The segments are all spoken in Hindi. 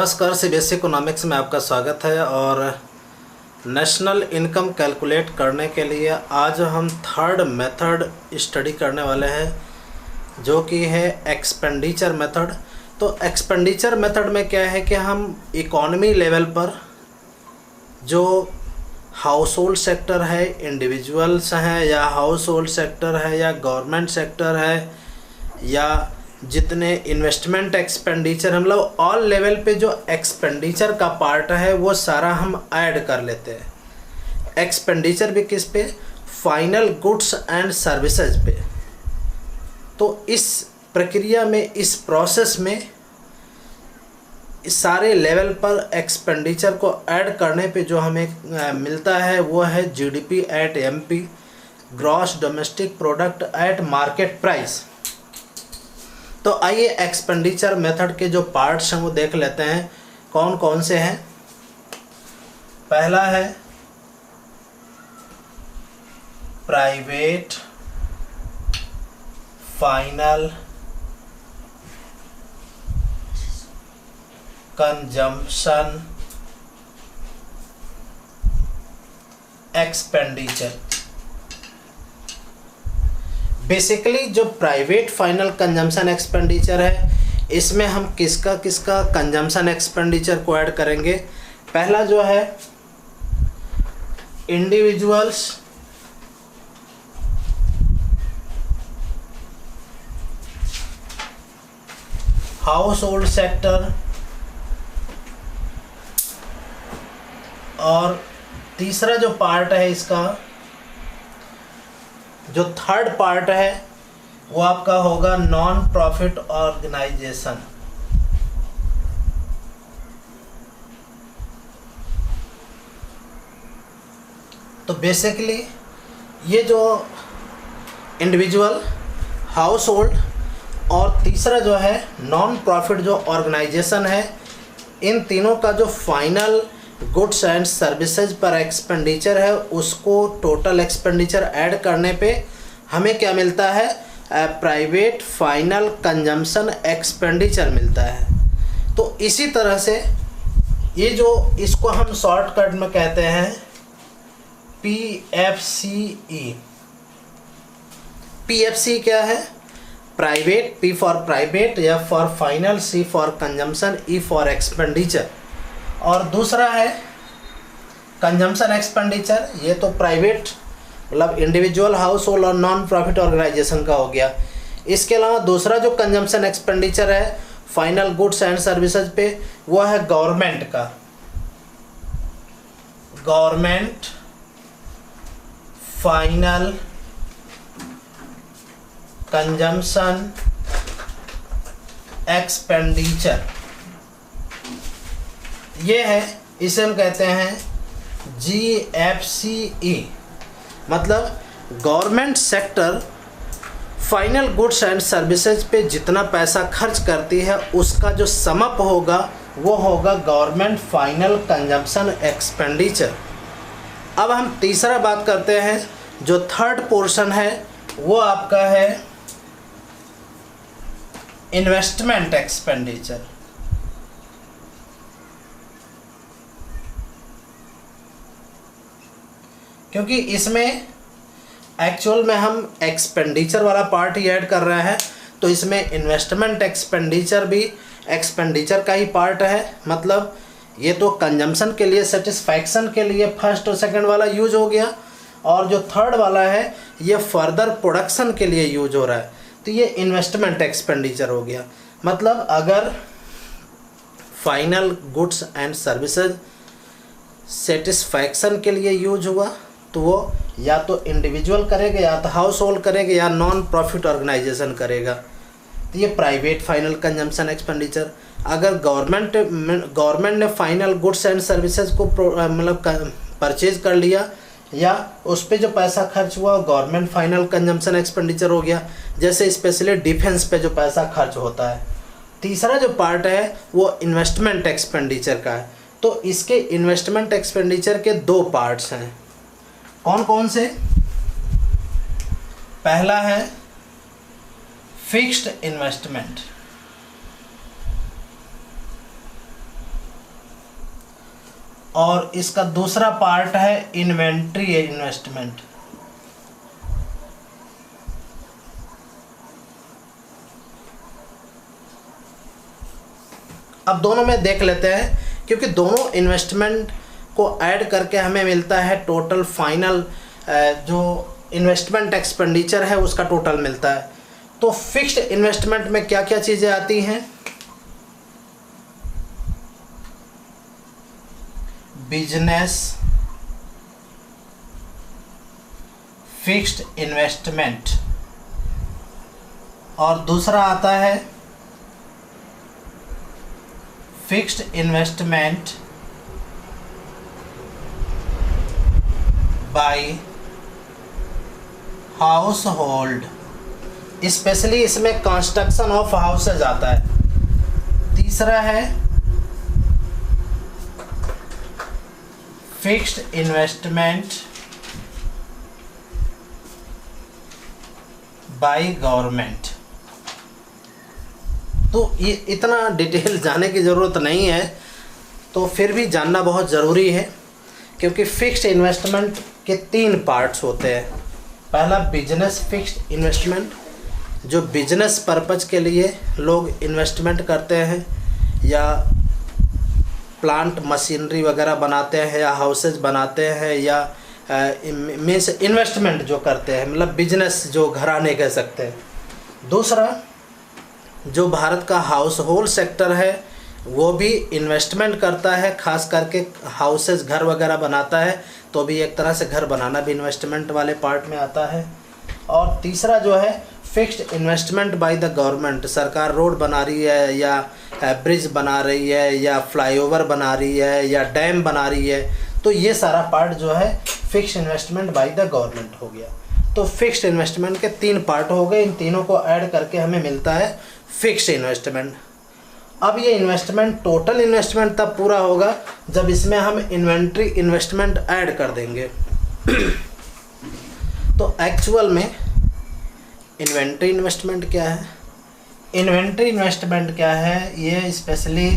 नमस्कार, सीबीएसई इकोनॉमिक्स में आपका स्वागत है। और नेशनल इनकम कैलकुलेट करने के लिए आज हम थर्ड मेथड स्टडी करने वाले हैं, जो कि है एक्सपेंडिचर मेथड। तो एक्सपेंडिचर मेथड में क्या है कि हम इकोनॉमी लेवल पर जो हाउस होल्ड सेक्टर है, इंडिविजुअल्स हैं या हाउस होल्ड सेक्टर है या गवर्नमेंट सेक्टर है या जितने इन्वेस्टमेंट एक्सपेंडिचर, हम लोग ऑल लेवल पे जो एक्सपेंडिचर का पार्ट है वो सारा हम ऐड कर लेते हैं। एक्सपेंडिचर भी किस पे? फाइनल गुड्स एंड सर्विसेज पे। तो इस प्रक्रिया में, इस प्रोसेस में सारे लेवल पर एक्सपेंडिचर को ऐड करने पे जो हमें मिलता है वो है GDP at MP, gross domestic product at market price. तो आइए एक्सपेंडिचर मेथड के जो पार्ट्स हैं वो देख लेते हैं कौन कौन से हैं। पहला है private final consumption expenditure. Basically जो प्राइवेट फाइनल कंजम्पशन एक्सपेंडिचर है, इसमें हम किसका किसका कंजम्पशन एक्सपेंडिचर को ऐड करेंगे। पहला जो है इंडिविजुअल्स, हाउस होल्ड सेक्टर, और तीसरा जो पार्ट है इसका, जो थर्ड पार्ट है वो आपका होगा नॉन प्रॉफिट ऑर्गेनाइजेशन। तो बेसिकली ये जो इंडिविजुअल, हाउस होल्ड और तीसरा जो है नॉन प्रॉफिट जो ऑर्गेनाइजेशन है, इन तीनों का जो फाइनल गुड्स एंड सर्विसेज पर एक्सपेंडिचर है उसको टोटल एक्सपेंडिचर ऐड करने पे हमें क्या मिलता है? प्राइवेट फाइनल कंजम्पशन एक्सपेंडिचर मिलता है। तो इसी तरह से ये जो, इसको हम शॉर्टकट में कहते हैं PFCE। PFC क्या है? प्राइवेट, P फॉर प्राइवेट या for final, C for consumption, E for expenditure. और दूसरा है कंजम्पशन एक्सपेंडिचर। ये तो प्राइवेट मतलब इंडिविजुअल, हाउस होल्ड और नॉन प्रॉफिट ऑर्गेनाइजेशन का हो गया। इसके अलावा दूसरा जो कंजम्पशन एक्सपेंडिचर है फाइनल गुड्स एंड सर्विसेज पे, वो है गवर्नमेंट का, गवर्नमेंट फाइनल कंजम्पशन एक्सपेंडिचर। ये है, इसे हम कहते हैं GFCE। मतलब government sector final goods and services पे जितना पैसा खर्च करती है उसका जो सम अप होगा वो होगा गवर्नमेंट फाइनल कंजम्पशन एक्सपेंडिचर। अब हम तीसरा बात करते हैं, जो थर्ड पोर्शन है वो आपका है इन्वेस्टमेंट एक्सपेंडिचर। क्योंकि इसमें एक्चुअल में हम एक्सपेंडिचर वाला पार्ट ही ऐड कर रहे हैं, तो इसमें इन्वेस्टमेंट एक्सपेंडिचर भी एक्सपेंडिचर का ही पार्ट है। मतलब ये तो कंजम्पशन के लिए, सेटिस्फैक्शन के लिए फर्स्ट और सेकंड वाला यूज हो गया, और जो थर्ड वाला है ये फर्दर प्रोडक्शन के लिए यूज हो रहा है, तो ये इन्वेस्टमेंट एक्सपेंडिचर हो गया। मतलब अगर final goods and services satisfaction के लिए यूज हुआ तो वो या तो इंडिविजुअल करेगा, या तो हाउस होल्ड करेगा, या नॉन प्रॉफिट ऑर्गेनाइजेशन करेगा। तो ये प्राइवेट फाइनल कंजम्पशन एक्सपेंडिचर। अगर गवर्नमेंट ने फाइनल गुड्स एंड सर्विसेज को मतलब परचेज कर लिया या उस पर जो पैसा खर्च हुआ गवर्नमेंट फाइनल कंजम्पशन एक्सपेंडिचर हो गया। जैसे स्पेशली डिफेंस पे जो पैसा खर्च होता है। तीसरा जो पार्ट है वो इन्वेस्टमेंट एक्सपेंडिचर का है। तो इसके इन्वेस्टमेंट एक्सपेंडिचर के दो पार्ट्स हैं। कौन कौन से? पहला है फिक्स्ड इन्वेस्टमेंट, और इसका दूसरा पार्ट है इन्वेंट्री इन्वेस्टमेंट। अब दोनों में देख लेते हैं, क्योंकि दोनों इन्वेस्टमेंट को ऐड करके हमें मिलता है टोटल फाइनल जो इन्वेस्टमेंट एक्सपेंडिचर है उसका टोटल मिलता है। तो फिक्स्ड इन्वेस्टमेंट में क्या क्या चीज़ें आती हैं? बिजनेस फिक्स्ड इन्वेस्टमेंट, और दूसरा आता है fixed investment by house hold, specially इसमें कंस्ट्रक्शन ऑफ हाउसेज आता है। तीसरा है फिक्स्ड इन्वेस्टमेंट बाय गवर्नमेंट। तो ये इतना डिटेल जाने की ज़रूरत नहीं है, तो फिर भी जानना बहुत ज़रूरी है, क्योंकि फिक्स्ड इन्वेस्टमेंट के 3 पार्ट्स होते हैं। पहला बिजनेस फिक्स्ड इन्वेस्टमेंट, जो बिजनेस पर्पज़ के लिए लोग इन्वेस्टमेंट करते हैं, या प्लांट मशीनरी वगैरह बनाते हैं, या हाउसेज बनाते हैं, या मीन्स इन्वेस्टमेंट जो करते हैं, मतलब बिजनेस जो घराने कह सकते हैं। दूसरा, जो भारत का हाउस होल्ड सेक्टर है वो भी इन्वेस्टमेंट करता है, खास करके हाउसेज घर वगैरह बनाता है, तो भी एक तरह से घर बनाना भी इन्वेस्टमेंट वाले पार्ट में आता है। और तीसरा जो है fixed investment by the government, सरकार रोड बना रही है, या ब्रिज बना रही है, या फ्लाईओवर बना रही है, या डैम बना रही है, तो ये सारा पार्ट जो है fixed investment by the government हो गया। तो फिक्स्ड इन्वेस्टमेंट के 3 पार्ट हो गए, इन तीनों को ऐड करके हमें मिलता है फिक्स्ड इन्वेस्टमेंट। अब ये इन्वेस्टमेंट, टोटल इन्वेस्टमेंट तब पूरा होगा जब इसमें हम इन्वेंट्री इन्वेस्टमेंट ऐड कर देंगे। तो एक्चुअल में इन्वेंट्री इन्वेस्टमेंट क्या है? इन्वेंट्री इन्वेस्टमेंट क्या है? ये specially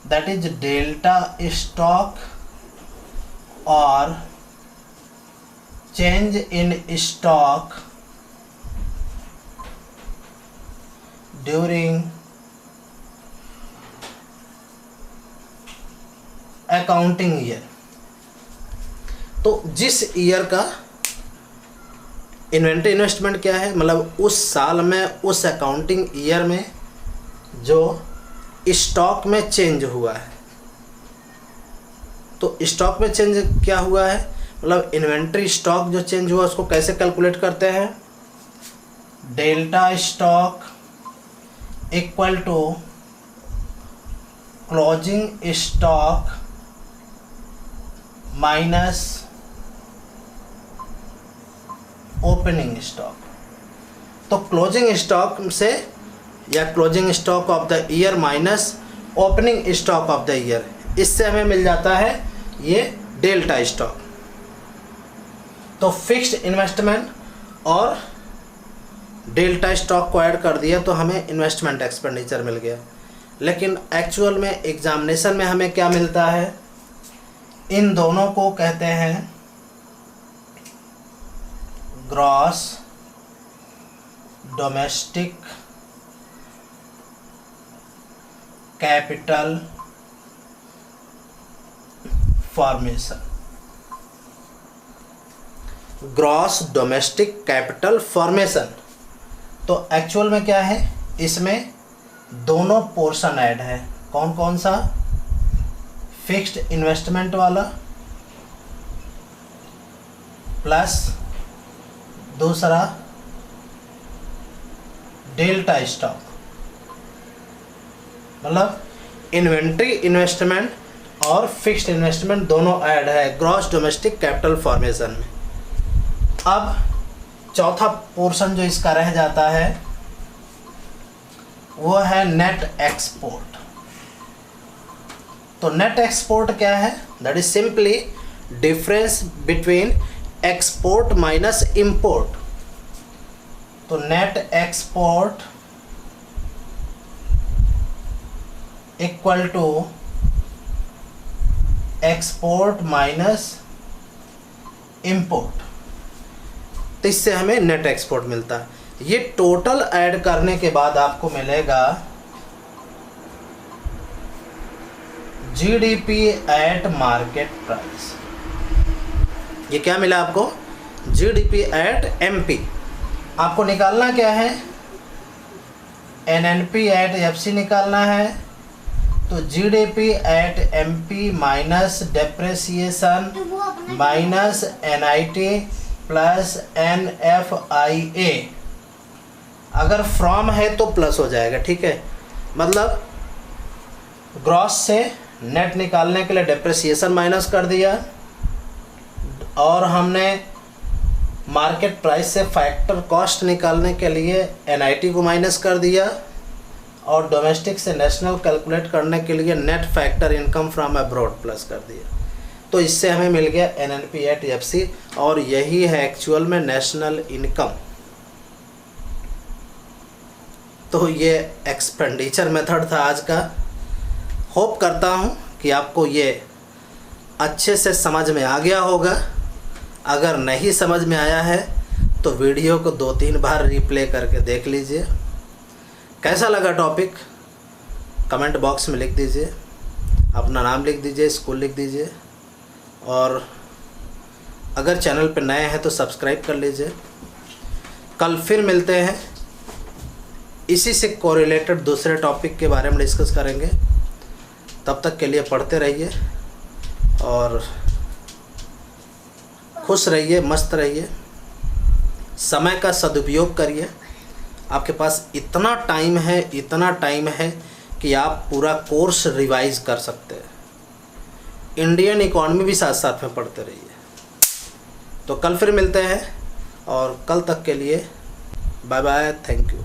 that is delta stock और change in stock during accounting year. तो जिस ईयर का इन्वेंट्री इन्वेस्टमेंट क्या है, मतलब उस साल में, उस अकाउंटिंग ईयर में जो स्टॉक में चेंज हुआ है। तो स्टॉक में चेंज क्या हुआ है, मतलब इन्वेंट्री स्टॉक जो चेंज हुआ उसको कैसे कैलकुलेट करते हैं? Delta stock equal to closing stock minus opening stock. तो क्लोजिंग स्टॉक से, या closing stock of the year minus opening stock of the year, इससे हमें मिल जाता है ये डेल्टा स्टॉक। तो फिक्स्ड इन्वेस्टमेंट और डेल्टा स्टॉक को ऐड कर दिया तो हमें इन्वेस्टमेंट एक्सपेंडिचर मिल गया। लेकिन एक्चुअल में एग्जामिनेशन में हमें क्या मिलता है? इन दोनों को कहते हैं gross domestic capital formation. Gross domestic capital formation. तो एक्चुअल में क्या है, इसमें दोनों पोर्शन ऐड है। कौन कौन सा? फिक्स्ड इन्वेस्टमेंट वाला प्लस दूसरा डेल्टा स्टॉक, मतलब इन्वेंट्री इन्वेस्टमेंट और फिक्स्ड इन्वेस्टमेंट दोनों ऐड है ग्रॉस डोमेस्टिक कैपिटल फॉर्मेशन में। अब चौथा पोर्शन जो इसका रह जाता है वो है नेट एक्सपोर्ट। तो नेट एक्सपोर्ट क्या है? That is simply difference between export minus import. तो net export equal to export minus import, तो इससे हमें नेट एक्सपोर्ट मिलता है। ये टोटल ऐड करने के बाद आपको मिलेगा जीडीपी एट मार्केट प्राइस। ये क्या मिला आपको? GDP at MP. आपको निकालना क्या है? एनएनपी एट एफसी निकालना है। तो GDP at MP minus depreciation minus NIT plus NFIA, अगर फ्रॉम है तो प्लस हो जाएगा, ठीक है। मतलब ग्रॉस से नेट निकालने के लिए डेप्रेसिएशन माइनस कर दिया, और हमने मार्केट प्राइस से फैक्टर कॉस्ट निकालने के लिए एनआईटी को माइनस कर दिया, और डोमेस्टिक से नेशनल कैलकुलेट करने के लिए net factor income from abroad plus कर दिया। तो इससे हमें मिल गया एनएनपी एट एफसी, और यही है एक्चुअल में नेशनल इनकम। तो ये एक्सपेंडिचर मेथड था आज का। होप करता हूँ कि आपको ये अच्छे से समझ में आ गया होगा। अगर नहीं समझ में आया है तो वीडियो को 2-3 बार रिप्ले करके देख लीजिए। कैसा लगा टॉपिक कमेंट बॉक्स में लिख दीजिए, अपना नाम लिख दीजिए, स्कूल लिख दीजिए, और अगर चैनल पर नए हैं तो सब्सक्राइब कर लीजिए। कल फिर मिलते हैं, इसी से कोरिलेटेड दूसरे टॉपिक के बारे में डिस्कस करेंगे। तब तक के लिए पढ़ते रहिए और खुश रहिए, मस्त रहिए, समय का सदुपयोग करिए। आपके पास इतना टाइम है कि आप पूरा कोर्स रिवाइज कर सकते हैं। इंडियन इकॉनमी भी साथ साथ में पढ़ते रहिए। तो कल फिर मिलते हैं, और कल तक के लिए बाय बाय, थैंक यू।